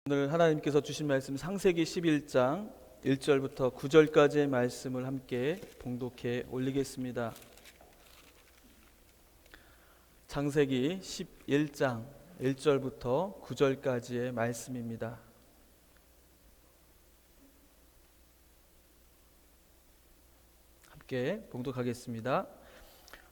오늘 하나님께서 주신 말씀 창세기 11장 1절부터 9절까지의 말씀을 함께 봉독해 올리겠습니다. 창세기 11장 1절부터 9절까지의 말씀입니다. 함께 봉독하겠습니다.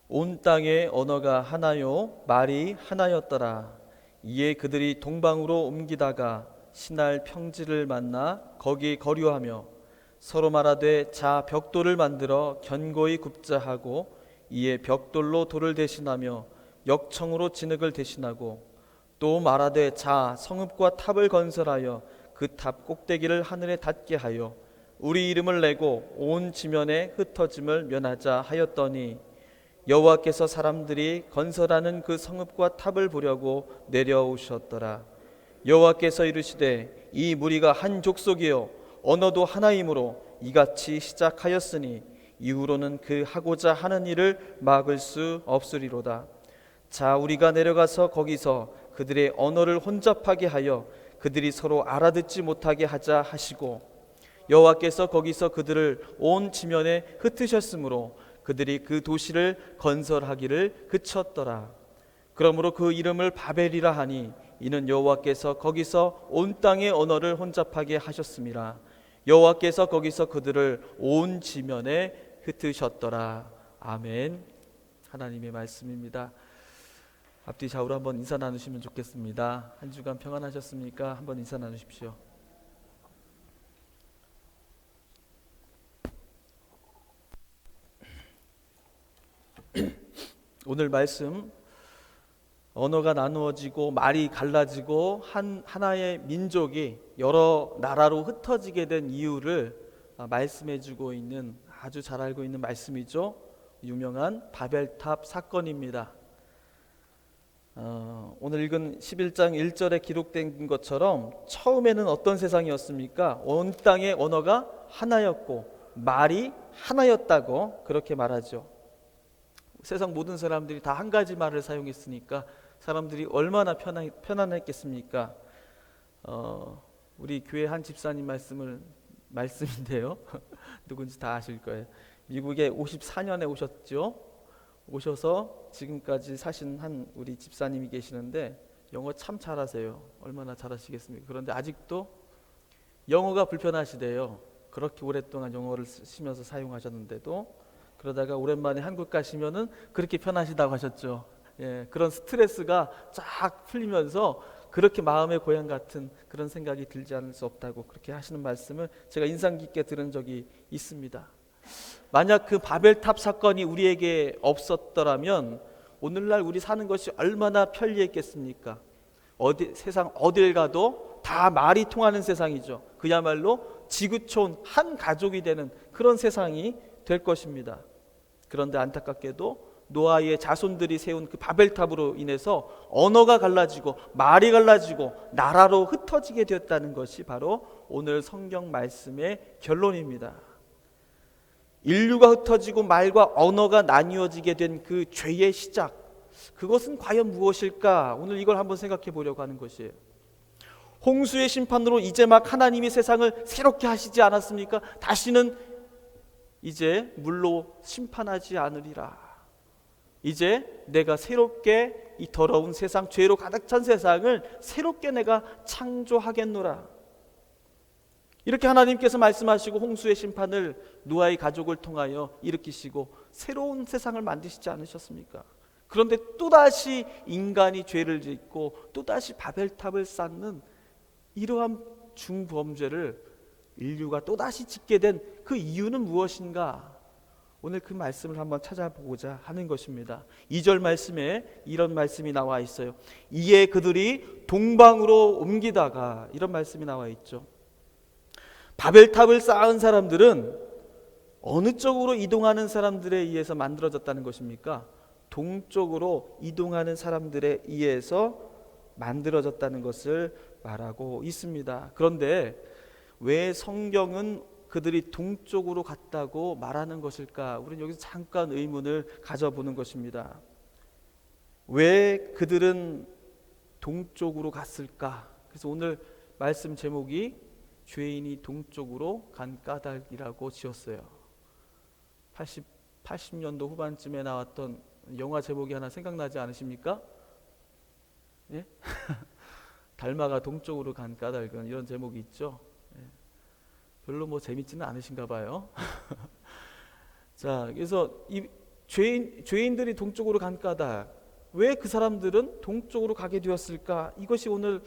온 땅의 언어가 하나요 말이 하나였더라. 이에 그들이 동방으로 옮기다가 신할 평지를 만나 거기 거류하며 서로 말하되 자 벽돌을 만들어 견고히 굽자 하고 이에 벽돌로 돌을 대신하며 역청으로 진흙을 대신하고 또 말하되 자 성읍과 탑을 건설하여 그 탑 꼭대기를 하늘에 닿게 하여 우리 이름을 내고 온 지면에 흩어짐을 면하자 하였더니 여호와께서 사람들이 건설하는 그 성읍과 탑을 보려고 내려오셨더라. 여호와께서 이르시되 이 무리가 한 족속이요 언어도 하나이므로 이같이 시작하였으니 이후로는 그 하고자 하는 일을 막을 수 없으리로다. 자 우리가 내려가서 거기서 그들의 언어를 혼잡하게 하여 그들이 서로 알아듣지 못하게 하자 하시고 여호와께서 거기서 그들을 온 지면에 흩으셨으므로 그들이 그 도시를 건설하기를 그쳤더라. 그러므로 그 이름을 바벨이라 하니 이는 여호와께서 거기서 온 땅의 언어를 혼잡하게 하셨음이라. 여호와께서 거기서 그들을 온 지면에 흩으셨더라. 아멘. 하나님의 말씀입니다. 앞뒤 좌우로 한번 인사 나누시면 좋겠습니다. 한 주간 평안하셨습니까? 한번 인사 나누십시오. 오늘 말씀 언어가 나누어지고 말이 갈라지고 하나의 민족이 여러 나라로 흩어지게 된 이유를 말씀해주고 있는 아주 잘 알고 있는 말씀이죠. 유명한 바벨탑 사건입니다. 오늘 읽은 11장 1절에 기록된 것처럼 처음에는 어떤 세상이었습니까? 온 땅의 언어가 하나였고 말이 하나였다고 그렇게 말하죠. 세상 모든 사람들이 다 한 가지 말을 사용했으니까 사람들이 얼마나 편안했겠습니까? 우리 교회 한 집사님 말씀인데요. 누군지 다 아실 거예요. 미국에 54년에 오셨죠. 오셔서 지금까지 사신 한 우리 집사님이 계시는데 영어 참 잘하세요. 얼마나 잘하시겠습니까? 그런데 아직도 영어가 불편하시대요. 그렇게 오랫동안 영어를 쓰시면서 사용하셨는데도 그러다가 오랜만에 한국 가시면은 그렇게 편하시다고 하셨죠. 예, 그런 스트레스가 쫙 풀리면서 그렇게 마음의 고향 같은 그런 생각이 들지 않을 수 없다고 그렇게 하시는 말씀을 제가 인상 깊게 들은 적이 있습니다. 만약 그 바벨탑 사건이 우리에게 없었더라면 오늘날 우리 사는 것이 얼마나 편리했겠습니까? 세상 어딜 가도 다 말이 통하는 세상이죠. 그야말로 지구촌 한 가족이 되는 그런 세상이 될 것입니다. 그런데 안타깝게도 노아의 자손들이 세운 그 바벨탑으로 인해서 언어가 갈라지고 말이 갈라지고 나라로 흩어지게 되었다는 것이 바로 오늘 성경 말씀의 결론입니다. 인류가 흩어지고 말과 언어가 나뉘어지게 된 그 죄의 시작, 그것은 과연 무엇일까? 오늘 이걸 한번 생각해 보려고 하는 것이에요. 홍수의 심판으로 이제 막 하나님이 세상을 새롭게 하시지 않았습니까? 다시는 이제 물로 심판하지 않으리라. 이제 내가 새롭게 이 더러운 세상, 죄로 가득 찬 세상을 새롭게 내가 창조하겠노라. 이렇게 하나님께서 말씀하시고 홍수의 심판을 노아의 가족을 통하여 일으키시고 새로운 세상을 만드시지 않으셨습니까? 그런데 또다시 인간이 죄를 짓고 또다시 바벨탑을 쌓는 이러한 중범죄를 인류가 또다시 짓게 된 그 이유는 무엇인가? 오늘 그 말씀을 한번 찾아보고자 하는 것입니다. 2절 말씀에 이런 말씀이 나와 있어요. 이에 그들이 동방으로 옮기다가, 이런 말씀이 나와 있죠. 바벨탑을 쌓은 사람들은 어느 쪽으로 이동하는 사람들에 의해서 만들어졌다는 것입니까? 동쪽으로 이동하는 사람들에 의해서 만들어졌다는 것을 말하고 있습니다. 그런데 왜 성경은 그들이 동쪽으로 갔다고 말하는 것일까? 우리는 여기서 잠깐 의문을 가져보는 것입니다. 왜 그들은 동쪽으로 갔을까? 그래서 오늘 말씀 제목이 죄인이 동쪽으로 간 까닭이라고 지었어요. 80년도 후반쯤에 나왔던 영화 제목이 하나 생각나지 않으십니까? 예? 달마가 동쪽으로 간 까닭은, 이런 제목이 있죠. 예. 별로 뭐 재밌지는 않으신가 봐요. 자, 그래서 이 죄인들이 동쪽으로 간 까닭, 왜 그 사람들은 동쪽으로 가게 되었을까? 이것이 오늘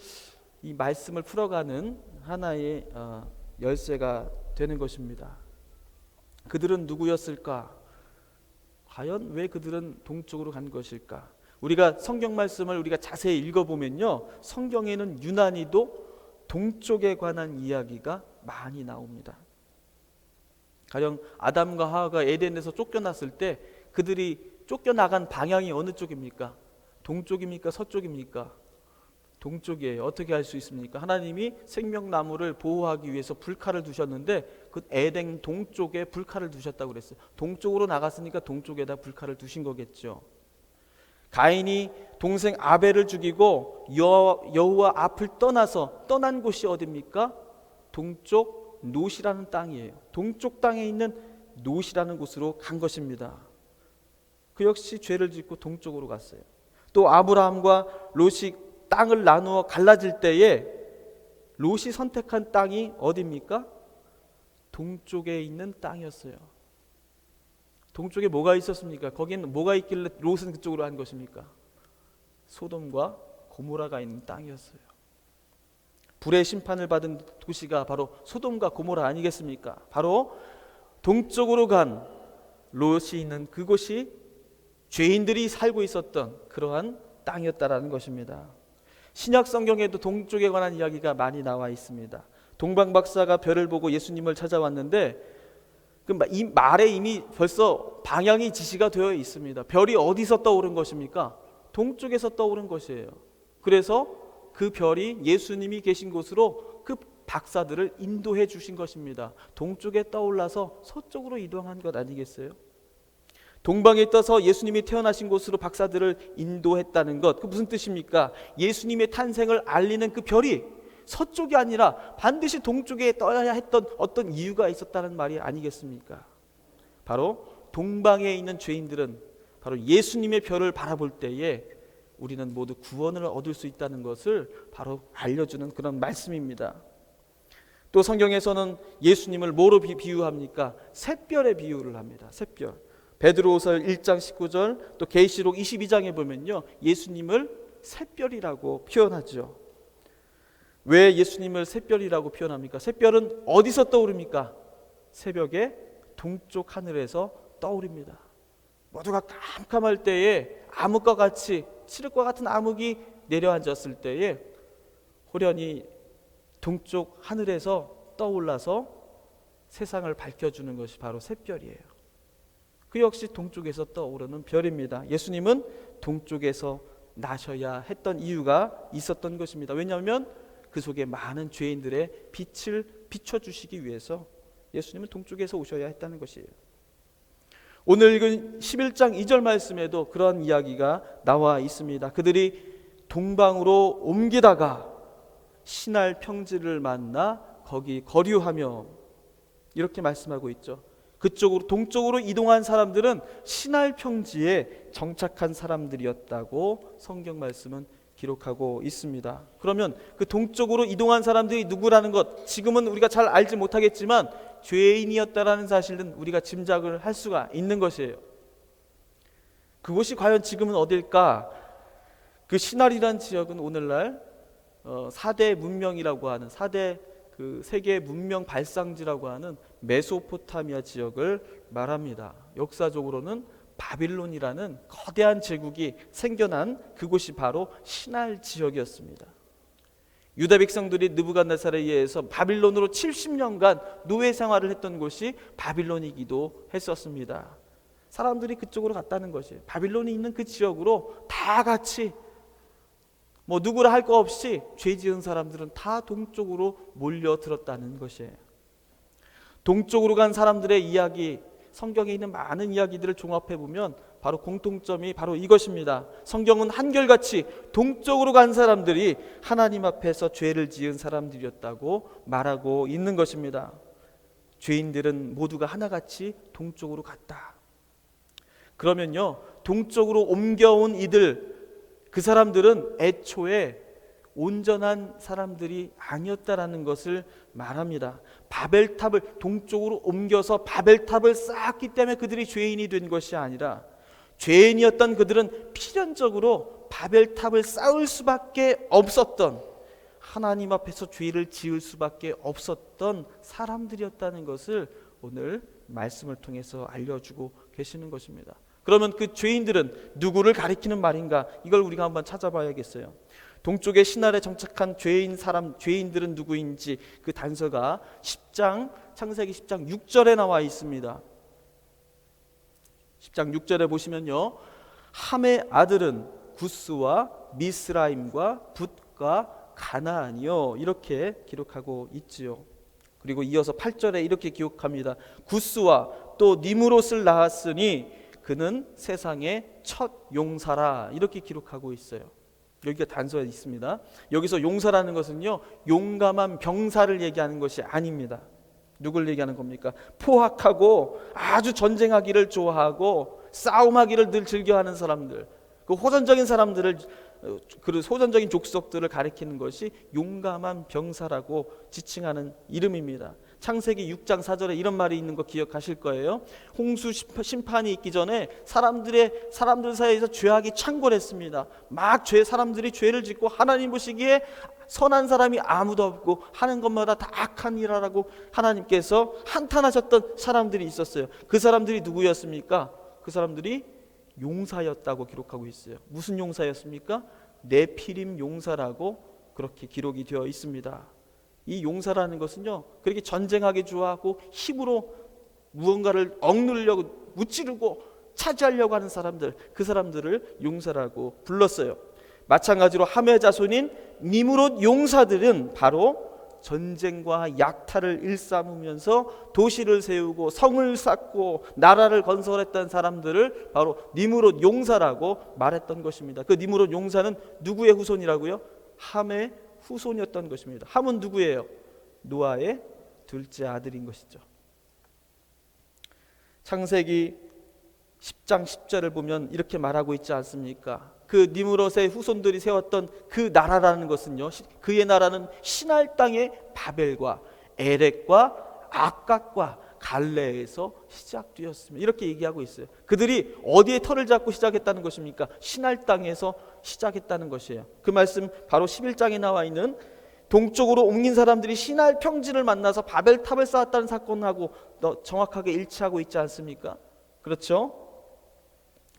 이 말씀을 풀어가는 하나의 열쇠가 되는 것입니다. 그들은 누구였을까? 과연 왜 그들은 동쪽으로 간 것일까? 우리가 성경 말씀을 우리가 자세히 읽어보면요, 성경에는 유난히도 동쪽에 관한 이야기가 많이 나옵니다. 가령 아담과 하와가 에덴에서 쫓겨났을 때 그들이 쫓겨나간 방향이 어느 쪽입니까? 동쪽입니까? 서쪽입니까? 동쪽이에요. 어떻게 할 수 있습니까? 하나님이 생명나무를 보호하기 위해서 불칼을 두셨는데 그 에덴 동쪽에 불칼을 두셨다고 그랬어요. 동쪽으로 나갔으니까 동쪽에다 불칼을 두신 거겠죠. 가인이 동생 아벨을 죽이고 여호와 앞을 떠난 곳이 어디입니까? 동쪽 노시라는 땅이에요. 동쪽 땅에 있는 노시라는 곳으로 간 것입니다. 그 역시 죄를 짓고 동쪽으로 갔어요. 또 아브라함과 롯이 땅을 나누어 갈라질 때에 롯이 선택한 땅이 어디입니까? 동쪽에 있는 땅이었어요. 동쪽에 뭐가 있었습니까? 거기는 뭐가 있길래 롯은 그쪽으로 한 것입니까? 소돔과 고모라가 있는 땅이었어요. 불의 심판을 받은 도시가 바로 소돔과 고모라 아니겠습니까? 바로 동쪽으로 간 롯이 있는 그곳이 죄인들이 살고 있었던 그러한 땅이었다라는 것입니다. 신약 성경에도 동쪽에 관한 이야기가 많이 나와 있습니다. 동방 박사가 별을 보고 예수님을 찾아왔는데 이 말에 이미 벌써 방향이 지시가 되어 있습니다. 별이 어디서 떠오른 것입니까? 동쪽에서 떠오른 것이에요. 그래서 그 별이 예수님이 계신 곳으로 그 박사들을 인도해 주신 것입니다. 동쪽에 떠올라서 서쪽으로 이동한 것 아니겠어요? 동방에 떠서 예수님이 태어나신 곳으로 박사들을 인도했다는 것, 그 무슨 뜻입니까? 예수님의 탄생을 알리는 그 별이 서쪽이 아니라 반드시 동쪽에 떠야 했던 어떤 이유가 있었다는 말이 아니겠습니까? 바로 동방에 있는 죄인들은 바로 예수님의 별을 바라볼 때에 우리는 모두 구원을 얻을 수 있다는 것을 바로 알려주는 그런 말씀입니다. 또 성경에서는 예수님을 뭐로 비유합니까? 샛별에 비유를 합니다. 샛별. 베드로후서 1장 19절, 또 계시록 22장에 보면요, 예수님을 샛별이라고 표현하죠. 왜 예수님을 샛별이라고 표현합니까? 샛별은 어디서 떠오릅니까? 새벽에 동쪽 하늘에서 떠오릅니다. 모두가 깜깜할 때에 암흑과 같이, 칠흑과 같은 암흑이 내려앉았을 때에 호련히 동쪽 하늘에서 떠올라서 세상을 밝혀주는 것이 바로 샛별이에요. 그 역시 동쪽에서 떠오르는 별입니다. 예수님은 동쪽에서 나셔야 했던 이유가 있었던 것입니다. 왜냐하면 그 속에 많은 죄인들의 빛을 비춰주시기 위해서 예수님은 동쪽에서 오셔야 했다는 것이에요. 오늘 읽은 11장 2절 말씀에도 그런 이야기가 나와 있습니다. 그들이 동방으로 옮기다가 신할 평지를 만나 거기 거류하며, 이렇게 말씀하고 있죠. 그쪽으로 동쪽으로 이동한 사람들은 신할 평지에 정착한 사람들이었다고 성경 말씀은 기록하고 있습니다. 그러면 그 동쪽으로 이동한 사람들이 누구라는 것, 지금은 우리가 잘 알지 못하겠지만 죄인이었다라는 사실은 우리가 짐작을 할 수가 있는 것이에요. 그곳이 과연 지금은 어딜까? 그 신할이라는 지역은 오늘날 4대 문명이라고 하는 4대 그 세계 문명 발상지라고 하는 메소포타미아 지역을 말합니다. 역사적으로는 바빌론이라는 거대한 제국이 생겨난 그곳이 바로 신할 지역이었습니다. 유다 백성들이 느부갓네살에 의해서 바빌론으로 70년간 노예 생활을 했던 곳이 바빌론이기도 했었습니다. 사람들이 그쪽으로 갔다는 것이에요. 바빌론이 있는 그 지역으로 다 같이 누구라 할 거 없이 죄 지은 사람들은 다 동쪽으로 몰려들었다는 것이에요. 동쪽으로 간 사람들의 이야기, 성경에 있는 많은 이야기들을 종합해 보면 바로 공통점이 바로 이것입니다. 성경은 한결같이 동쪽으로 간 사람들이 하나님 앞에서 죄를 지은 사람들이었다고 말하고 있는 것입니다. 죄인들은 모두가 하나같이 동쪽으로 갔다. 그러면요, 동쪽으로 옮겨온 이들, 그 사람들은 애초에 온전한 사람들이 아니었다라는 것을 말합니다. 바벨탑을 동쪽으로 옮겨서 바벨탑을 쌓았기 때문에 그들이 죄인이 된 것이 아니라, 죄인이었던 그들은 필연적으로 바벨탑을 쌓을 수밖에 없었던, 하나님 앞에서 죄를 지을 수밖에 없었던 사람들이었다는 것을 오늘 말씀을 통해서 알려주고 계시는 것입니다. 그러면 그 죄인들은 누구를 가리키는 말인가? 이걸 우리가 한번 찾아봐야겠어요. 동쪽의 신할에 정착한 죄인들은 누구인지 그 단서가 창세기 10장 6절에 나와 있습니다. 10장 6절에 보시면요, 함의 아들은 구스와 미스라임과 붓과 가나안이요, 이렇게 기록하고 있지요. 그리고 이어서 8절에 이렇게 기록합니다. 구스와 또 니므롯을 낳았으니 그는 세상의 첫 용사라, 이렇게 기록하고 있어요. 여기가 단서에 있습니다. 여기서 용사라는 것은요, 용감한 병사를 얘기하는 것이 아닙니다. 누굴 얘기하는 겁니까? 포악하고 아주 전쟁하기를 좋아하고 싸움하기를 늘 즐겨하는 사람들, 그 호전적인 사람들을, 그 호전적인 족속들을 가리키는 것이 용감한 병사라고 지칭하는 이름입니다. 창세기 6장 4절에 이런 말이 있는 거 기억하실 거예요. 홍수 심판이 있기 전에 사람들 사이에서 죄악이 창궐했습니다. 사람들이 죄를 짓고 하나님 보시기에 선한 사람이 아무도 없고 하는 것마다 다 악한 일하라고 하나님께서 한탄하셨던 사람들이 있었어요. 그 사람들이 누구였습니까? 그 사람들이 용사였다고 기록하고 있어요. 무슨 용사였습니까? 네피림 용사라고 그렇게 기록이 되어 있습니다. 이 용사라는 것은요, 그렇게 전쟁하기 좋아하고 힘으로 무언가를 억누르려고 무찌르고 차지하려고 하는 사람들, 그 사람들을 용사라고 불렀어요. 마찬가지로 함의 자손인 니므롯 용사들은 바로 전쟁과 약탈을 일삼으면서 도시를 세우고 성을 쌓고 나라를 건설했던 사람들을 바로 니므롯 용사라고 말했던 것입니다. 그 니므롯 용사는 누구의 후손이라고요? 함의 후손이었던 것입니다. 함은 누구예요? 노아의 둘째 아들인 것이죠. 창세기 10장 10절을 보면 이렇게 말하고 있지 않습니까? 그 니므롯의 후손들이 세웠던 그 나라라는 것은요, 그의 나라는 신할 땅의 바벨과 에렉과 악각과 갈레에서 시작되었습니다. 이렇게 얘기하고 있어요. 그들이 어디에 터를 잡고 시작했다는 것입니까? 신할 땅에서 시작했다는 것이에요. 그 말씀 바로 11장에 나와 있는 동쪽으로 옮긴 사람들이 신할 평지를 만나서 바벨탑을 쌓았다는 사건하고 정확하게 일치하고 있지 않습니까? 그렇죠?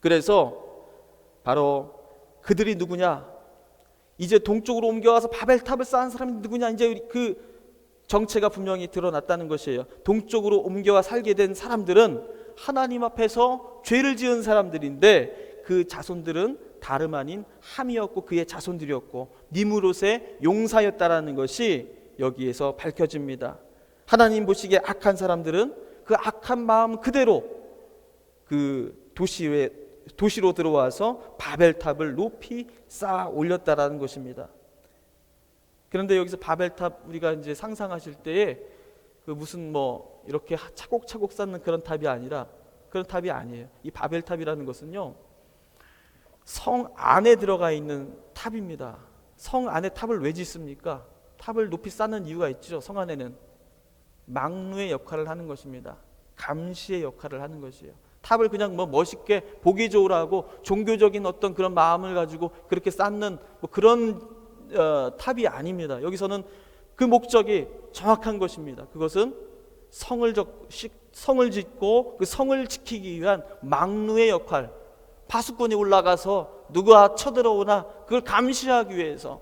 그래서 바로 그들이 누구냐? 이제 동쪽으로 옮겨와서 바벨탑을 쌓은 사람이 누구냐? 이제 그 정체가 분명히 드러났다는 것이에요. 동쪽으로 옮겨와 살게 된 사람들은 하나님 앞에서 죄를 지은 사람들인데, 그 자손들은 다름 아닌 함이었고 그의 자손들이었고 니므롯의 용사였다라는 것이 여기에서 밝혀집니다. 하나님 보시기에 악한 사람들은 그 악한 마음 그대로 그 도시로 들어와서 바벨탑을 높이 쌓아 올렸다라는 것입니다. 그런데 여기서 바벨탑 우리가 이제 상상하실 때에 그 무슨 뭐 이렇게 차곡차곡 쌓는 그런 탑이 아니라, 그런 탑이 아니에요. 이 바벨탑이라는 것은요, 성 안에 들어가 있는 탑입니다. 성 안에 탑을 왜 짓습니까? 탑을 높이 쌓는 이유가 있죠. 성 안에는 망루의 역할을 하는 것입니다. 감시의 역할을 하는 것이에요. 탑을 그냥 뭐 멋있게 보기 좋으라고 종교적인 어떤 그런 마음을 가지고 그렇게 쌓는 뭐 그런 탑이 아닙니다. 여기서는 그 목적이 정확한 것입니다. 그것은 성을 짓고 그 성을 지키기 위한 망루의 역할, 파수꾼이 올라가서 누가 쳐들어오나 그걸 감시하기 위해서,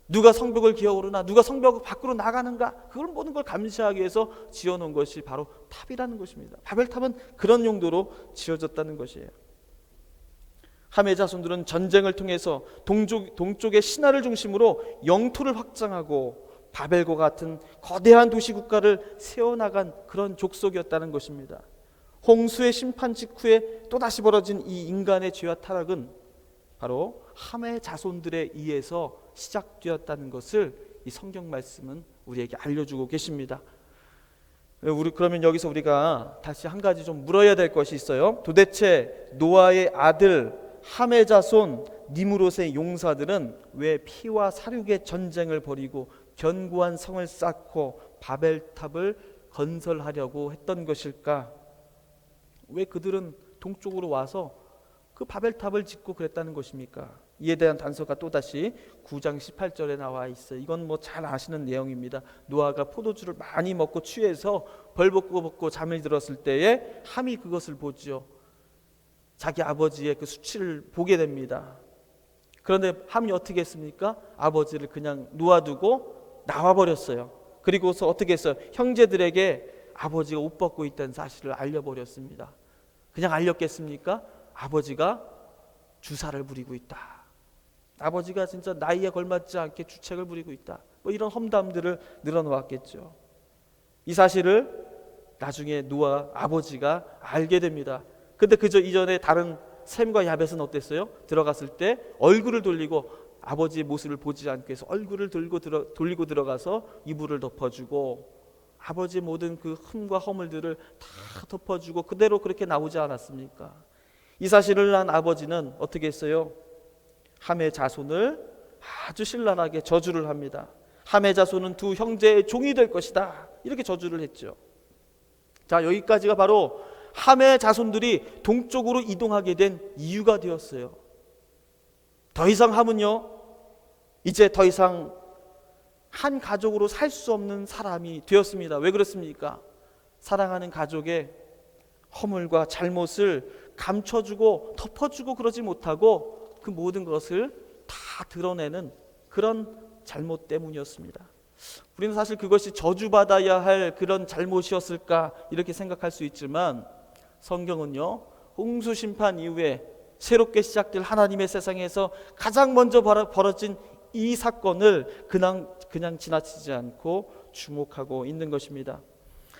누가 성벽을 기어오르나 누가 성벽 밖으로 나가는가, 그걸 모든 걸 감시하기 위해서 지어놓은 것이 바로 탑이라는 것입니다. 바벨탑은 그런 용도로 지어졌다는 것이에요. 함의 자손들은 전쟁을 통해서 동쪽의 신하를 중심으로 영토를 확장하고 바벨과 같은 거대한 도시 국가를 세워나간 그런 족속이었다는 것입니다. 홍수의 심판 직후에 또다시 벌어진 이 인간의 죄와 타락은 바로 함의 자손들에 의해서 시작되었다는 것을 이 성경 말씀은 우리에게 알려주고 계십니다. 그러면 여기서 우리가 다시 한 가지 좀 물어야 될 것이 있어요. 도대체 노아의 아들 함의 자손 니므롯의 용사들은 왜 피와 살육의 전쟁을 벌이고 견고한 성을 쌓고 바벨탑을 건설하려고 했던 것일까? 왜 그들은 동쪽으로 와서 그 바벨탑을 짓고 그랬다는 것입니까? 이에 대한 단서가 또다시 9장 18절에 나와 있어요. 이건 뭐 잘 아시는 내용입니다. 노아가 포도주를 많이 먹고 취해서 벌벗고 잠을 들었을 때에 함이 그것을 보죠. 자기 아버지의 그 수치를 보게 됩니다. 그런데 함이 어떻게 했습니까? 아버지를 그냥 놓아두고 나와버렸어요. 그리고서 어떻게 했어요? 형제들에게 아버지가 옷 벗고 있다는 사실을 알려버렸습니다. 그냥 알렸겠습니까? 아버지가 주사를 부리고 있다. 아버지가 진짜 나이에 걸맞지 않게 주책을 부리고 있다. 뭐 이런 험담들을 늘어놓았겠죠. 이 사실을 나중에 노아 아버지가 알게 됩니다. 근데 그저 이전에 다른 셈과 야벳은 어땠어요? 들어갔을 때 얼굴을 돌리고 아버지의 모습을 보지 않기 위해서 얼굴을 돌리고 들어가서 이불을 덮어주고 아버지의 모든 그 흠과 허물들을 다 덮어주고 그대로 그렇게 나오지 않았습니까? 이 사실을 난 아버지는 어떻게 했어요? 함의 자손을 아주 신랄하게 저주를 합니다. 함의 자손은 두 형제의 종이 될 것이다. 이렇게 저주를 했죠. 자, 여기까지가 바로 함의 자손들이 동쪽으로 이동하게 된 이유가 되었어요. 더 이상 함은요, 이제 더 이상 한 가족으로 살 수 없는 사람이 되었습니다. 왜 그렇습니까? 사랑하는 가족의 허물과 잘못을 감춰주고 덮어주고 그러지 못하고 그 모든 것을 다 드러내는 그런 잘못 때문이었습니다. 우리는 사실 그것이 저주받아야 할 그런 잘못이었을까 이렇게 생각할 수 있지만 성경은요, 홍수 심판 이후에 새롭게 시작될 하나님의 세상에서 가장 먼저 벌어진 이 사건을 그냥 지나치지 않고 주목하고 있는 것입니다.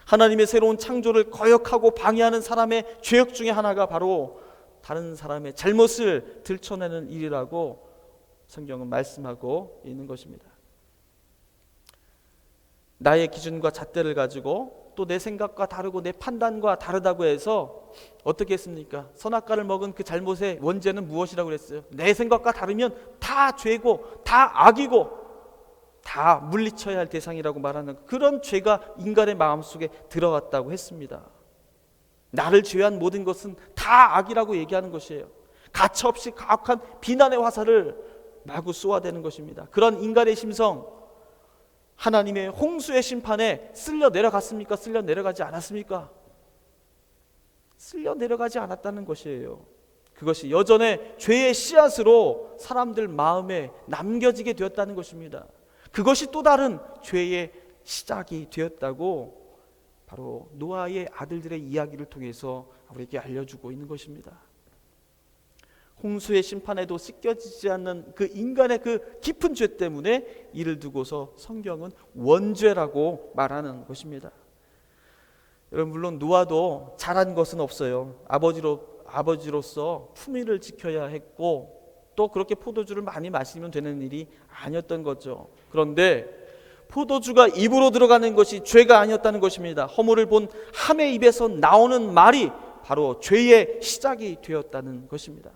하나님의 새로운 창조를 거역하고 방해하는 사람의 죄악 중에 하나가 바로 다른 사람의 잘못을 들춰내는 일이라고 성경은 말씀하고 있는 것입니다. 나의 기준과 잣대를 가지고 또 내 생각과 다르고 내 판단과 다르다고 해서 어떻게 했습니까? 선악과를 먹은 그 잘못의 원죄는 무엇이라고 그랬어요? 내 생각과 다르면 다 죄고 다 악이고 다 물리쳐야 할 대상이라고 말하는 그런 죄가 인간의 마음속에 들어갔다고 했습니다. 나를 제외한 모든 것은 다 악이라고 얘기하는 것이에요. 가차없이 가혹한 비난의 화살을 마구 쏘아대는 것입니다. 그런 인간의 심성, 하나님의 홍수의 심판에 쓸려 내려갔습니까? 쓸려 내려가지 않았습니까? 쓸려 내려가지 않았다는 것이에요. 그것이 여전히 죄의 씨앗으로 사람들 마음에 남겨지게 되었다는 것입니다. 그것이 또 다른 죄의 시작이 되었다고 바로 노아의 아들들의 이야기를 통해서 우리에게 알려주고 있는 것입니다. 홍수의 심판에도 씻겨지지 않는 그 인간의 그 깊은 죄 때문에 이를 두고서 성경은 원죄라고 말하는 것입니다. 여러분, 물론 노아도 잘한 것은 없어요. 아버지로서 품위를 지켜야 했고 또 그렇게 포도주를 많이 마시면 되는 일이 아니었던 거죠. 그런데 포도주가 입으로 들어가는 것이 죄가 아니었다는 것입니다. 허물을 본 함의 입에서 나오는 말이 바로 죄의 시작이 되었다는 것입니다.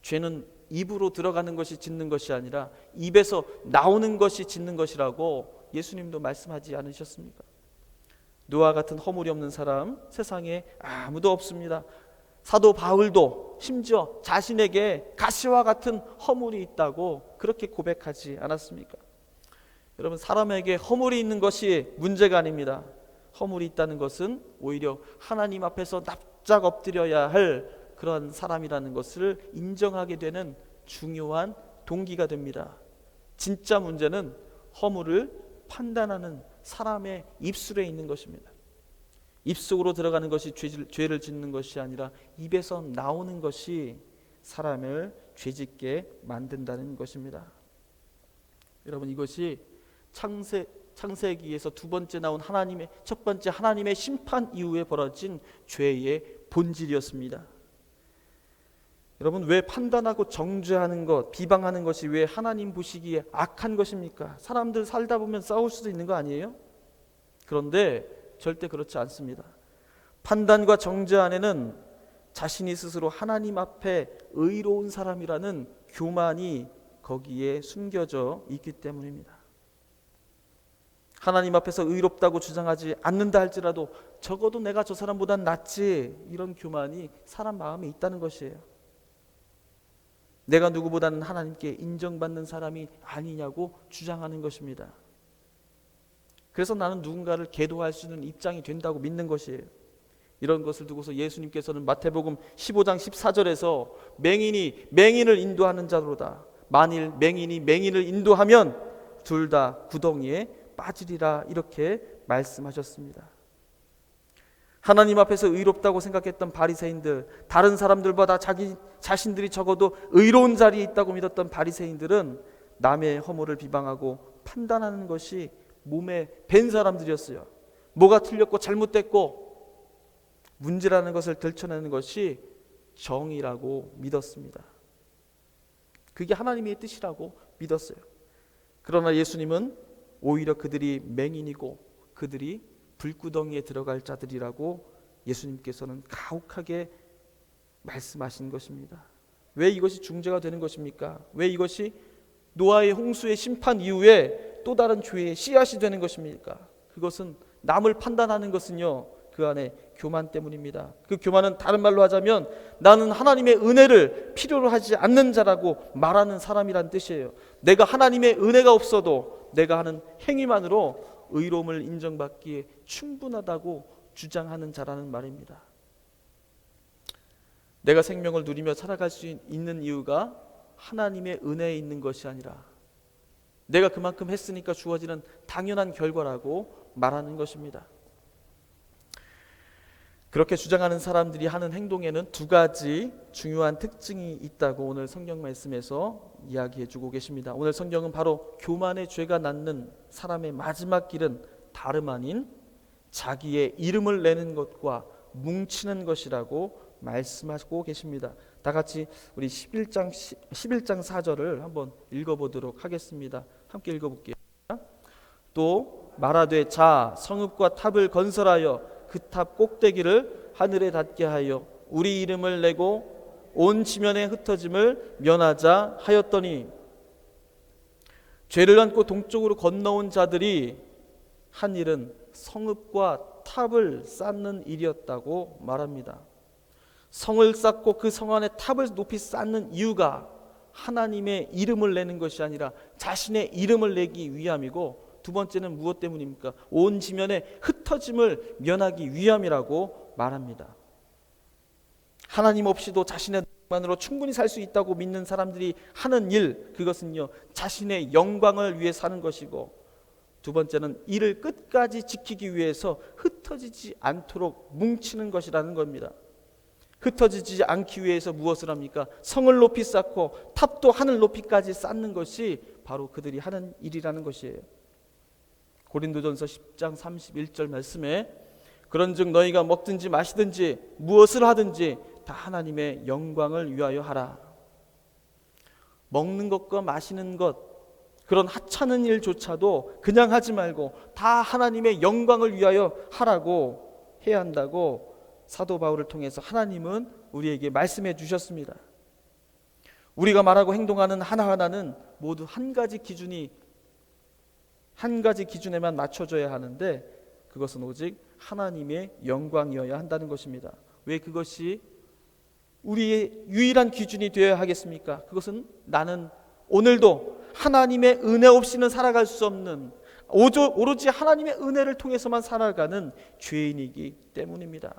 죄는 입으로 들어가는 것이 짓는 것이 아니라 입에서 나오는 것이 짓는 것이라고 예수님도 말씀하지 않으셨습니까? 노아 같은 허물이 없는 사람 세상에 아무도 없습니다. 사도 바울도 심지어 자신에게 가시와 같은 허물이 있다고 그렇게 고백하지 않았습니까? 여러분, 사람에게 허물이 있는 것이 문제가 아닙니다. 허물이 있다는 것은 오히려 하나님 앞에서 납작 엎드려야 할 그런 사람이라는 것을 인정하게 되는 중요한 동기가 됩니다. 진짜 문제는 허물을 판단하는 사람의 입술에 있는 것입니다. 입속으로 들어가는 것이 죄를 짓는 것이 아니라 입에서 나오는 것이 사람을 죄짓게 만든다는 것입니다. 여러분, 이것이 창세기에서 두 번째 나온 첫 번째 하나님의 심판 이후에 벌어진 죄의 본질이었습니다. 여러분, 왜 판단하고 정죄하는 것, 비방하는 것이 왜 하나님 보시기에 악한 것입니까? 사람들 살다 보면 싸울 수도 있는 거 아니에요? 그런데 절대 그렇지 않습니다. 판단과 정죄 안에는 자신이 스스로 하나님 앞에 의로운 사람이라는 교만이 거기에 숨겨져 있기 때문입니다. 하나님 앞에서 의롭다고 주장하지 않는다 할지라도 적어도 내가 저 사람보단 낫지, 이런 교만이 사람 마음에 있다는 것이에요. 내가 누구보다는 하나님께 인정받는 사람이 아니냐고 주장하는 것입니다. 그래서 나는 누군가를 계도할 수 있는 입장이 된다고 믿는 것이에요. 이런 것을 두고서 예수님께서는 마태복음 15장 14절에서 맹인이 맹인을 인도하는 자로다. 만일 맹인이 맹인을 인도하면 둘 다 구덩이에 빠지리라, 이렇게 말씀하셨습니다. 하나님 앞에서 의롭다고 생각했던 바리새인들, 다른 사람들보다 자기 자신들이 적어도 의로운 자리에 있다고 믿었던 바리새인들은 남의 허물을 비방하고 판단하는 것이 몸에 밴 사람들이었어요. 뭐가 틀렸고 잘못됐고 문제라는 것을 들춰내는 것이 정의라고 믿었습니다. 그게 하나님의 뜻이라고 믿었어요. 그러나 예수님은 오히려 그들이 맹인이고 그들이 불구덩이에 들어갈 자들이라고 예수님께서는 가혹하게 말씀하신 것입니다. 왜 이것이 중재가 되는 것입니까? 왜 이것이 노아의 홍수의 심판 이후에 또 다른 죄의 씨앗이 되는 것입니까? 그것은 남을 판단하는 것은요, 그 안에 교만 때문입니다. 그 교만은 다른 말로 하자면 나는 하나님의 은혜를 필요로 하지 않는 자라고 말하는 사람이란 뜻이에요. 내가 하나님의 은혜가 없어도 내가 하는 행위만으로 의로움을 인정받기에 충분하다고 주장하는 자라는 말입니다. 내가 생명을 누리며 살아갈 수 있는 이유가 하나님의 은혜에 있는 것이 아니라 내가 그만큼 했으니까 주어지는 당연한 결과라고 말하는 것입니다. 그렇게 주장하는 사람들이 하는 행동에는 두 가지 중요한 특징이 있다고 오늘 성경 말씀에서 이야기해 주고 계십니다. 오늘 성경은 바로 교만의 죄가 낳는 사람의 마지막 길은 다름 아닌 자기의 이름을 내는 것과 뭉치는 것이라고 말씀하고 계십니다. 다 같이 우리 11장 4절을 한번 읽어보도록 하겠습니다. 함께 읽어볼게요. 또 말하되 자 성읍과 탑을 건설하여 그 탑 꼭대기를 하늘에 닿게 하여 우리 이름을 내고 온 지면에 흩어짐을 면하자 하였더니, 죄를 안고 동쪽으로 건너온 자들이 한 일은 성읍과 탑을 쌓는 일이었다고 말합니다. 성을 쌓고 그 성 안에 탑을 높이 쌓는 이유가 하나님의 이름을 내는 것이 아니라 자신의 이름을 내기 위함이고, 두 번째는 무엇 때문입니까? 온 지면에 흩어짐을 면하기 위함이라고 말합니다. 하나님 없이도 자신의 능력만으로 충분히 살 수 있다고 믿는 사람들이 하는 일, 그것은요 자신의 영광을 위해 사는 것이고, 두 번째는 이를 끝까지 지키기 위해서 흩어지지 않도록 뭉치는 것이라는 겁니다. 흩어지지 않기 위해서 무엇을 합니까? 성을 높이 쌓고 탑도 하늘 높이까지 쌓는 것이 바로 그들이 하는 일이라는 것이에요. 고린도전서 10장 31절 말씀에 그런즉 너희가 먹든지 마시든지 무엇을 하든지 다 하나님의 영광을 위하여 하라. 먹는 것과 마시는 것, 그런 하찮은 일조차도 그냥 하지 말고 다 하나님의 영광을 위하여 하라고 해야 한다고 사도 바울을 통해서 하나님은 우리에게 말씀해 주셨습니다. 우리가 말하고 행동하는 하나하나는 모두 한 가지 기준에만 맞춰져야 하는데, 그것은 오직 하나님의 영광이어야 한다는 것입니다. 왜 그것이 우리의 유일한 기준이 되어야 하겠습니까? 그것은 나는 오늘도 하나님의 은혜 없이는 살아갈 수 없는, 오로지 하나님의 은혜를 통해서만 살아가는 죄인이기 때문입니다.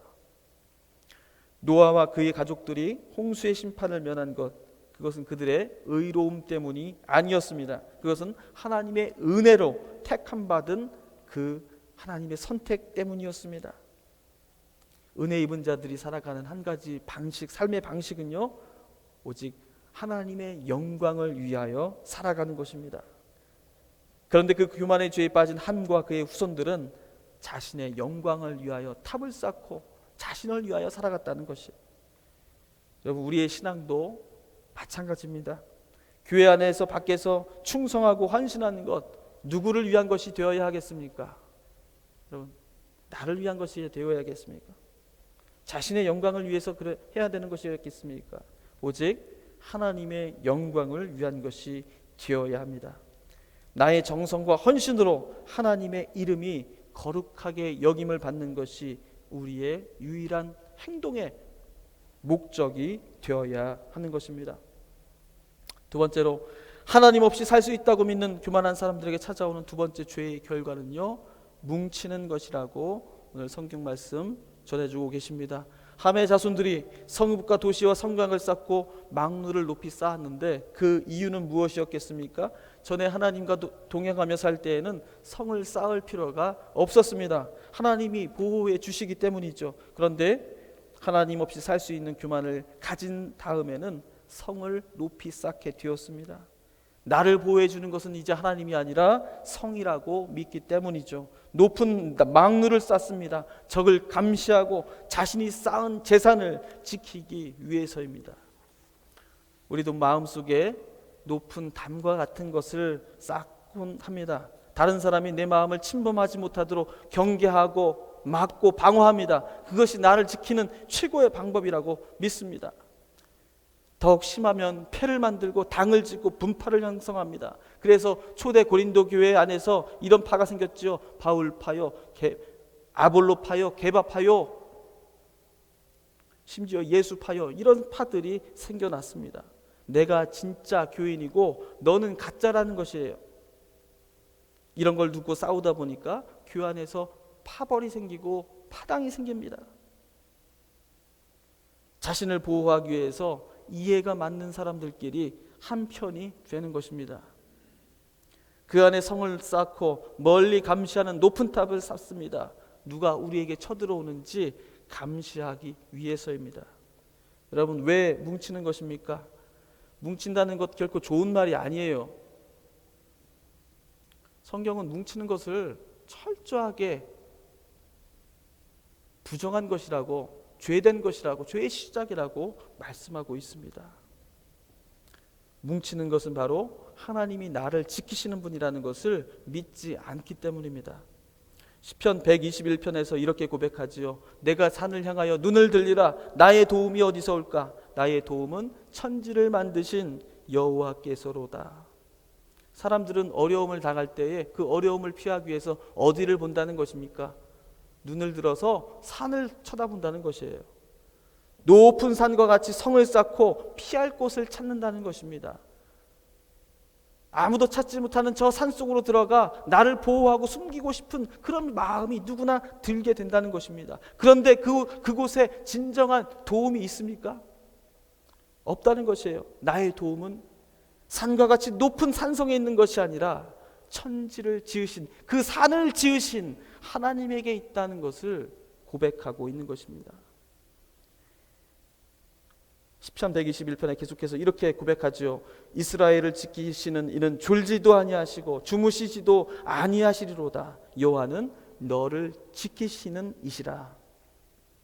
노아와 그의 가족들이 홍수의 심판을 면한 것, 그것은 그들의 의로움 때문이 아니었습니다. 그것은 하나님의 은혜로 택함 받은 그 하나님의 선택 때문이었습니다. 은혜 입은 자들이 살아가는 한 가지 방식, 삶의 방식은요 오직 하나님의 영광을 위하여 살아가는 것입니다. 그런데 그 교만의 죄에 빠진 함과 그의 후손들은 자신의 영광을 위하여 탑을 쌓고 자신을 위하여 살아갔다는 것이, 여러분 우리의 신앙도 마찬가지입니다. 교회 안에서 밖에서 충성하고 헌신하는 것, 누구를 위한 것이 되어야 하겠습니까? 여러분 나를 위한 것이 되어야겠습니까? 자신의 영광을 위해서 그래 해야 되는 것이었겠습니까? 오직 하나님의 영광을 위한 것이 되어야 합니다. 나의 정성과 헌신으로 하나님의 이름이 거룩하게 여김을 받는 것이 우리의 유일한 행동의 목적이 되어야 하는 것입니다. 두 번째로, 하나님 없이 살 수 있다고 믿는 교만한 사람들에게 찾아오는 두 번째 죄의 결과는요, 뭉치는 것이라고 오늘 성경 말씀 전해주고 계십니다. 함의 자손들이 성읍과 도시와 성곽을 쌓고 망루를 높이 쌓았는데 그 이유는 무엇이었겠습니까? 전에 하나님과 동행하며 살 때에는 성을 쌓을 필요가 없었습니다. 하나님이 보호해 주시기 때문이죠. 그런데 하나님 없이 살 수 있는 교만을 가진 다음에는 성을 높이 쌓게 되었습니다. 나를 보호해 주는 것은 이제 하나님이 아니라 성이라고 믿기 때문이죠. 높은 망루를 쌓습니다. 적을 감시하고 자신이 쌓은 재산을 지키기 위해서입니다. 우리도 마음속에 높은 담과 같은 것을 쌓곤 합니다. 다른 사람이 내 마음을 침범하지 못하도록 경계하고 막고 방어합니다. 그것이 나를 지키는 최고의 방법이라고 믿습니다. 더욱 심하면 패를 만들고 당을 짓고 분파를 형성합니다. 그래서 초대 고린도 교회 안에서 이런 파가 생겼지요. 바울파요, 아볼로파요, 게바파요, 심지어 예수파요, 이런 파들이 생겨났습니다. 내가 진짜 교인이고 너는 가짜라는 것이에요. 이런 걸 두고 싸우다 보니까 교회 안에서 파벌이 생기고 파당이 생깁니다. 자신을 보호하기 위해서 이해가 맞는 사람들끼리 한편이 되는 것입니다. 그 안에 성을 쌓고 멀리 감시하는 높은 탑을 쌓습니다. 누가 우리에게 쳐들어오는지 감시하기 위해서입니다. 여러분 왜 뭉치는 것입니까? 뭉친다는 것 결코 좋은 말이 아니에요. 성경은 뭉치는 것을 철저하게 부정한 것이라고, 죄된 것이라고, 죄의 시작이라고 말씀하고 있습니다. 뭉치는 것은 바로 하나님이 나를 지키시는 분이라는 것을 믿지 않기 때문입니다. 시편 121편에서 이렇게 고백하지요. 내가 산을 향하여 눈을 들리라. 나의 도움이 어디서 올까? 나의 도움은 천지를 만드신 여호와께서로다. 사람들은 어려움을 당할 때에 그 어려움을 피하기 위해서 어디를 본다는 것입니까? 눈을 들어서 산을 쳐다본다는 것이에요. 높은 산과 같이 성을 쌓고 피할 곳을 찾는다는 것입니다. 아무도 찾지 못하는 저 산속으로 들어가 나를 보호하고 숨기고 싶은 그런 마음이 누구나 들게 된다는 것입니다. 그런데 그곳에 진정한 도움이 있습니까? 없다는 것이에요. 나의 도움은 산과 같이 높은 산성에 있는 것이 아니라 천지를 지으신, 그 산을 지으신 하나님에게 있다는 것을 고백하고 있는 것입니다. 시편 121편에 계속해서 이렇게 고백하지요. 이스라엘을 지키시는 이는 졸지도 아니하시고 주무시지도 아니하시리로다. 여호와는 너를 지키시는 이시라.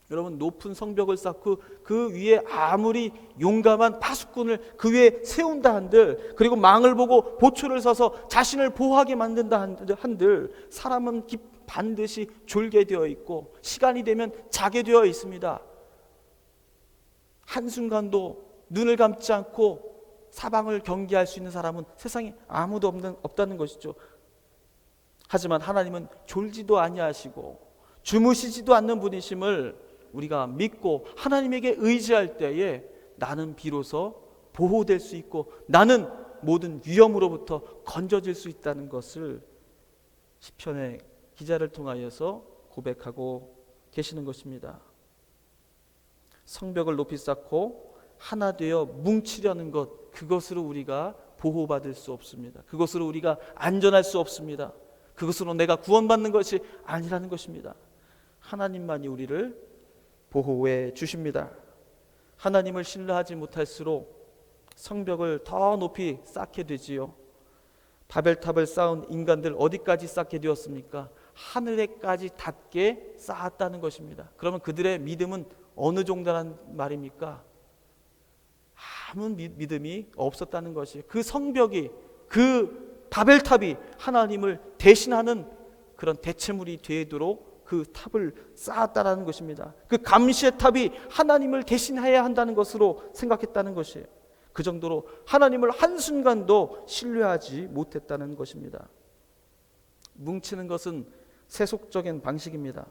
여러분 높은 성벽을 쌓고 그 위에 아무리 용감한 파수꾼을 그 위에 세운다 한들, 그리고 망을 보고 보초를 서서 자신을 보호하게 만든다 한들 사람은 반드시 졸게 되어 있고 시간이 되면 자게 되어 있습니다. 한순간도 눈을 감지 않고 사방을 경계할 수 있는 사람은 세상에 아무도 없다는 것이죠. 하지만 하나님은 졸지도 아니하시고 주무시지도 않는 분이심을 우리가 믿고 하나님에게 의지할 때에 나는 비로소 보호될 수 있고 나는 모든 위험으로부터 건져질 수 있다는 것을 시편의 기자를 통하여서 고백하고 계시는 것입니다. 성벽을 높이 쌓고 하나 되어 뭉치려는 것, 그것으로 우리가 보호받을 수 없습니다. 그것으로 우리가 안전할 수 없습니다. 그것으로 내가 구원받는 것이 아니라는 것입니다. 하나님만이 우리를 보호해 주십니다. 하나님을 신뢰하지 못할수록 성벽을 더 높이 쌓게 되지요. 바벨탑을 쌓은 인간들 어디까지 쌓게 되었습니까? 하늘에까지 닿게 쌓았다는 것입니다. 그러면 그들의 믿음은 어느 정도란 말입니까? 아무 믿음이 없었다는 것이에요. 그 성벽이, 그 바벨탑이 하나님을 대신하는 그런 대체물이 되도록 그 탑을 쌓았다는 것입니다. 그 감시의 탑이 하나님을 대신해야 한다는 것으로 생각했다는 것이에요. 그 정도로 하나님을 한순간도 신뢰하지 못했다는 것입니다. 뭉치는 것은 세속적인 방식입니다.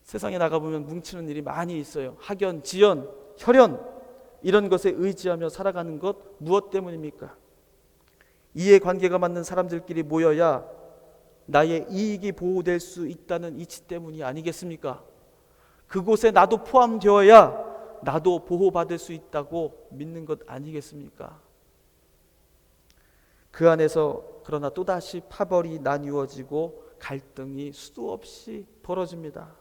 세상에 나가보면 뭉치는 일이 많이 있어요. 학연, 지연, 혈연, 이런 것에 의지하며 살아가는 것 무엇 때문입니까? 이해관계가 맞는 사람들끼리 모여야 나의 이익이 보호될 수 있다는 이치 때문이 아니겠습니까? 그곳에 나도 포함되어야 나도 보호받을 수 있다고 믿는 것 아니겠습니까? 그 안에서 그러나 또다시 파벌이 나뉘어지고 갈등이 수도 없이 벌어집니다.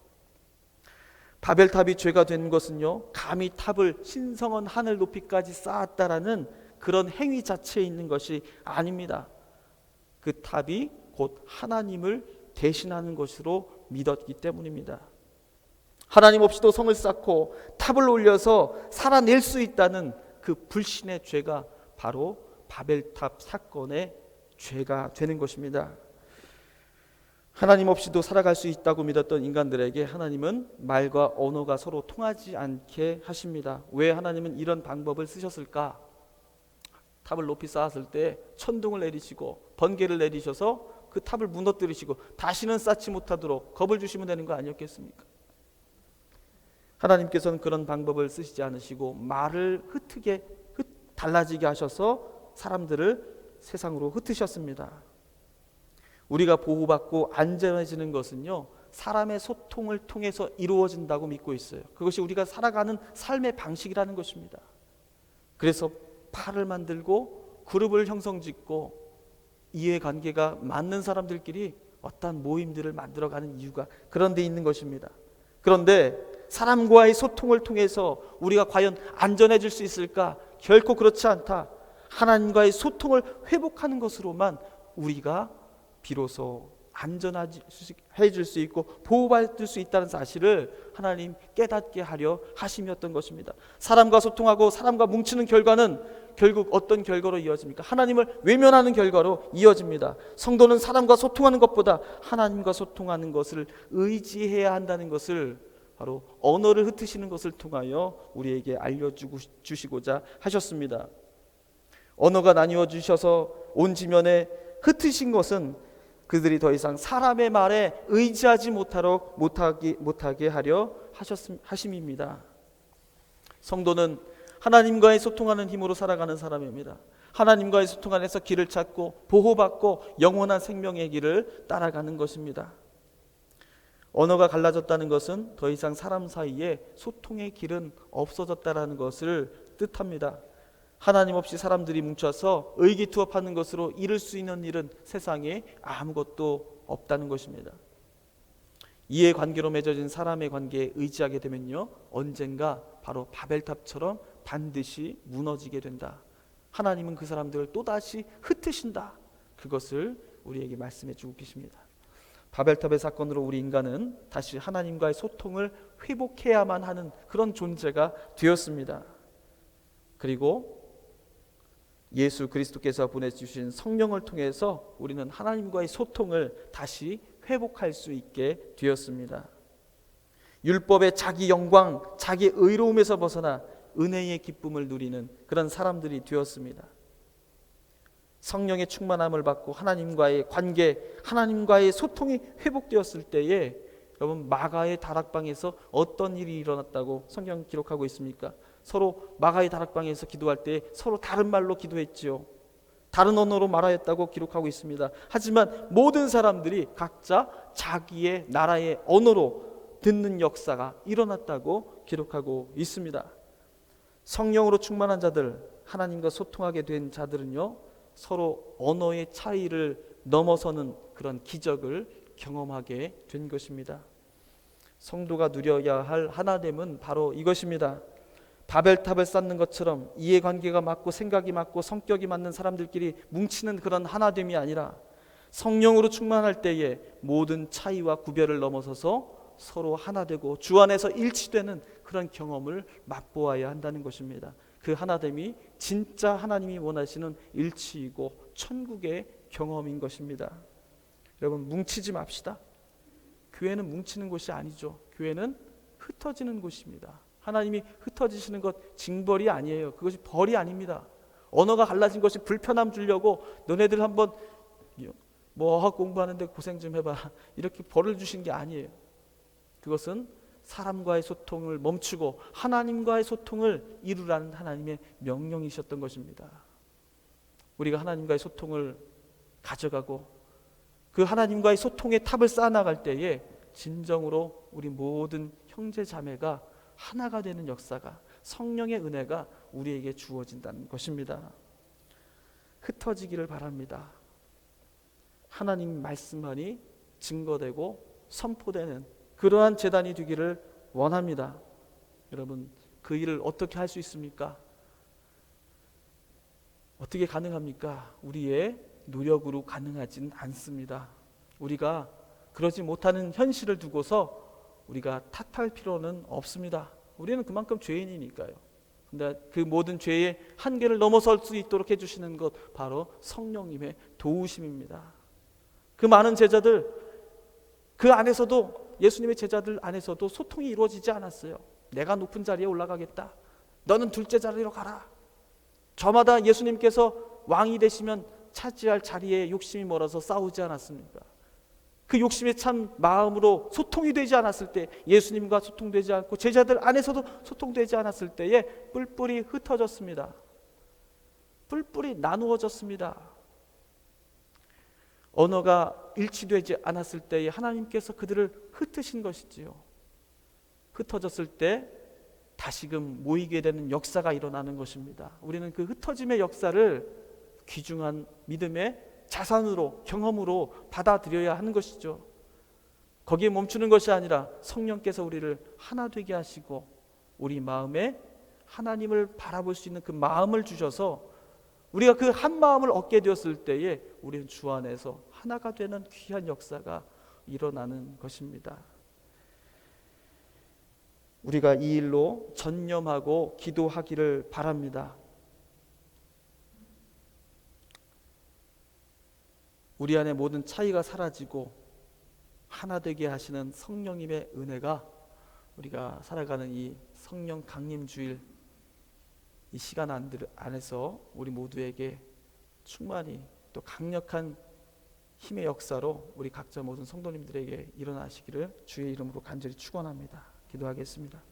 바벨탑이 죄가 된 것은요, 감히 탑을 신성한 하늘 높이까지 쌓았다라는 그런 행위 자체에 있는 것이 아닙니다. 그 탑이 곧 하나님을 대신하는 것으로 믿었기 때문입니다. 하나님 없이도 성을 쌓고 탑을 올려서 살아낼 수 있다는 그 불신의 죄가 바로 바벨탑 사건의 죄가 되는 것입니다. 하나님 없이도 살아갈 수 있다고 믿었던 인간들에게 하나님은 말과 언어가 서로 통하지 않게 하십니다. 왜 하나님은 이런 방법을 쓰셨을까? 탑을 높이 쌓았을 때 천둥을 내리시고 번개를 내리셔서 그 탑을 무너뜨리시고 다시는 쌓지 못하도록 겁을 주시면 되는 거 아니었겠습니까? 하나님께서는 그런 방법을 쓰시지 않으시고 말을 달라지게 하셔서 사람들을 세상으로 흩으셨습니다. 우리가 보호받고 안전해지는 것은요, 사람의 소통을 통해서 이루어진다고 믿고 있어요. 그것이 우리가 살아가는 삶의 방식이라는 것입니다. 그래서 파를 만들고 그룹을 형성짓고 이해관계가 맞는 사람들끼리 어떤 모임들을 만들어가는 이유가 그런 데 있는 것입니다. 그런데 사람과의 소통을 통해서 우리가 과연 안전해질 수 있을까? 결코 그렇지 않다. 하나님과의 소통을 회복하는 것으로만 우리가 비로소 안전해질 수 있고 보호받을 수 있다는 사실을 하나님 깨닫게 하려 하심이었던 것입니다. 사람과 소통하고 사람과 뭉치는 결과는 결국 어떤 결과로 이어집니까? 하나님을 외면하는 결과로 이어집니다. 성도는 사람과 소통하는 것보다 하나님과 소통하는 것을 의지해야 한다는 것을 바로 언어를 흩으시는 것을 통하여 우리에게 알려주시고자 하셨습니다. 언어가 나뉘어 주셔서 온 지면에 흩으신 것은 그들이 더 이상 사람의 말에 의지하지 못하게 하려 하심입니다. 성도는 하나님과의 소통하는 힘으로 살아가는 사람입니다. 하나님과의 소통 안에서 길을 찾고 보호받고 영원한 생명의 길을 따라가는 것입니다. 언어가 갈라졌다는 것은 더 이상 사람 사이에 소통의 길은 없어졌다는 것을 뜻합니다. 하나님 없이 사람들이 뭉쳐서 의기투합하는 것으로 이룰 수 있는 일은 세상에 아무것도 없다는 것입니다. 이해관계로 맺어진 사람의 관계에 의지하게 되면요, 언젠가 바로 바벨탑처럼 반드시 무너지게 된다. 하나님은 그 사람들을 또다시 흩으신다. 그것을 우리에게 말씀해 주고 계십니다. 바벨탑의 사건으로 우리 인간은 다시 하나님과의 소통을 회복해야만 하는 그런 존재가 되었습니다. 그리고 예수 그리스도께서 보내주신 성령을 통해서 우리는 하나님과의 소통을 다시 회복할 수 있게 되었습니다. 율법의 자기 영광, 자기 의로움에서 벗어나 은혜의 기쁨을 누리는 그런 사람들이 되었습니다. 성령의 충만함을 받고 하나님과의 관계, 하나님과의 소통이 회복되었을 때에 여러분, 마가의 다락방에서 어떤 일이 일어났다고 성경 기록하고 있습니까? 서로 마가의 다락방에서 기도할 때 서로 다른 말로 기도했지요. 다른 언어로 말하였다고 기록하고 있습니다. 하지만 모든 사람들이 각자 자기의 나라의 언어로 듣는 역사가 일어났다고 기록하고 있습니다. 성령으로 충만한 자들, 하나님과 소통하게 된 자들은요, 서로 언어의 차이를 넘어서는 그런 기적을 경험하게 된 것입니다. 성도가 누려야 할 하나됨은 바로 이것입니다. 바벨탑을 쌓는 것처럼 이해관계가 맞고 생각이 맞고 성격이 맞는 사람들끼리 뭉치는 그런 하나됨이 아니라 성령으로 충만할 때에 모든 차이와 구별을 넘어서서 서로 하나 되고 주 안에서 일치되는 그런 경험을 맛보아야 한다는 것입니다. 그 하나됨이 진짜 하나님이 원하시는 일치이고 천국의 경험인 것입니다. 여러분, 뭉치지 맙시다. 교회는 뭉치는 곳이 아니죠. 교회는 흩어지는 곳입니다. 하나님이 흩어지시는 것 징벌이 아니에요. 그것이 벌이 아닙니다. 언어가 갈라진 것이 불편함 주려고 너네들 한번 뭐 공부하는데 고생 좀 해봐 이렇게 벌을 주신 게 아니에요. 그것은 사람과의 소통을 멈추고 하나님과의 소통을 이루라는 하나님의 명령이셨던 것입니다. 우리가 하나님과의 소통을 가져가고 그 하나님과의 소통의 탑을 쌓아나갈 때에 진정으로 우리 모든 형제 자매가 하나가 되는 역사가, 성령의 은혜가 우리에게 주어진다는 것입니다. 흩어지기를 바랍니다. 하나님 말씀만이 증거되고 선포되는 그러한 제단이 되기를 원합니다. 여러분, 그 일을 어떻게 할 수 있습니까? 어떻게 가능합니까? 우리의 노력으로 가능하진 않습니다. 우리가 그러지 못하는 현실을 두고서 우리가 탓할 필요는 없습니다. 우리는 그만큼 죄인이니까요. 근데 그 모든 죄의 한계를 넘어설 수 있도록 해주시는 것 바로 성령님의 도우심입니다. 그 많은 제자들 그 안에서도, 예수님의 제자들 안에서도 소통이 이루어지지 않았어요. 내가 높은 자리에 올라가겠다, 너는 둘째 자리로 가라. 저마다 예수님께서 왕이 되시면 차지할 자리에 욕심이 멀어서 싸우지 않았습니까? 그 욕심에 찬 마음으로 소통이 되지 않았을 때, 예수님과 소통되지 않고 제자들 안에서도 소통되지 않았을 때에 뿔뿔이 흩어졌습니다. 뿔뿔이 나누어졌습니다. 언어가 일치되지 않았을 때에 하나님께서 그들을 흩으신 것이지요. 흩어졌을 때 다시금 모이게 되는 역사가 일어나는 것입니다. 우리는 그 흩어짐의 역사를 귀중한 믿음의 자산으로, 경험으로 받아들여야 하는 것이죠. 거기에 멈추는 것이 아니라 성령께서 우리를 하나 되게 하시고 우리 마음에 하나님을 바라볼 수 있는 그 마음을 주셔서 우리가 그 한 마음을 얻게 되었을 때에 우리는 주 안에서 하나가 되는 귀한 역사가 일어나는 것입니다. 우리가 이 일로 전념하고 기도하기를 바랍니다. 우리 안에 모든 차이가 사라지고 하나 되게 하시는 성령님의 은혜가 우리가 살아가는 이 성령 강림 주일 이 시간 안에서 우리 모두에게 충만히 또 강력한 힘의 역사로 우리 각자 모든 성도님들에게 일어나시기를 주의 이름으로 간절히 축원합니다. 기도하겠습니다.